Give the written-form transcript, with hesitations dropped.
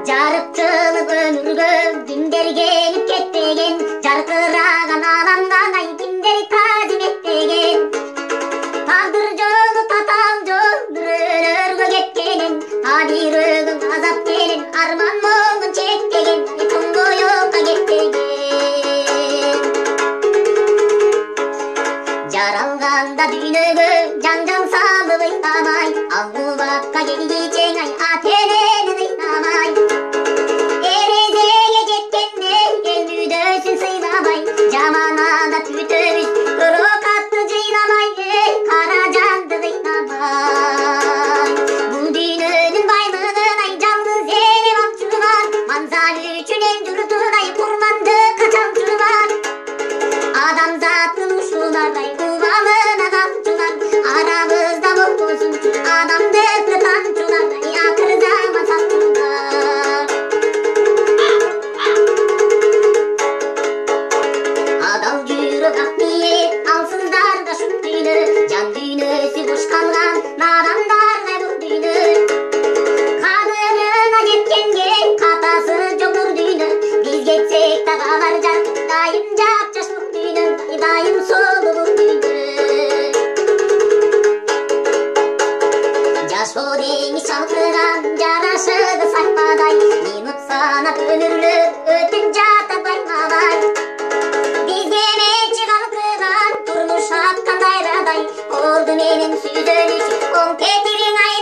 Жарыктылып өмүргө күндөр келип кетпеген, жаркыраган адамга ай кимдер таажим этпеген. Тагдыр жолу татаал жол бирөөлөргө кеткенин, табирөгүн азап келин, арман молун чектеген, тоңгоёкка кетпеген. Жаралганда дүйнөгө жан салып ыйламай, ал убакка келгичең ай атенени ыйламай. Эрезеге жеткенде эл мүдөсүн сыйламай, жаманада түтөбүз көрөкатты жыйламай, кара жанды ыйламай. Бул дүйнөнүн байлыгын ай жалгыз эне бакчылар, мансап үчүн эл журтун ай курманды качан журмар. Адамзаттын ушулардай убалына камчылар, арамызда болбосунчу адамдыкты тамчылар, акыр заман сактылар. Адал жүрөк ак ниет алсындарга шут дүйнө, жан дүйнөсү бош калган надандарга бул дүйнө. Кадырына жеткенге катасы жокур дүйнө, биз кетсек да калар жак, дайым жапжаш бул дүйнө, дайым солу бул дүйнө. Жашоо деңиз чалкыган жарашыгы сакпадай, минут санап өмүрлөр өтүп жатат байламай. Бизге мечи калкыган турмуш аткан дайрадай, орду менен сүйдөнүш оң кетириң ай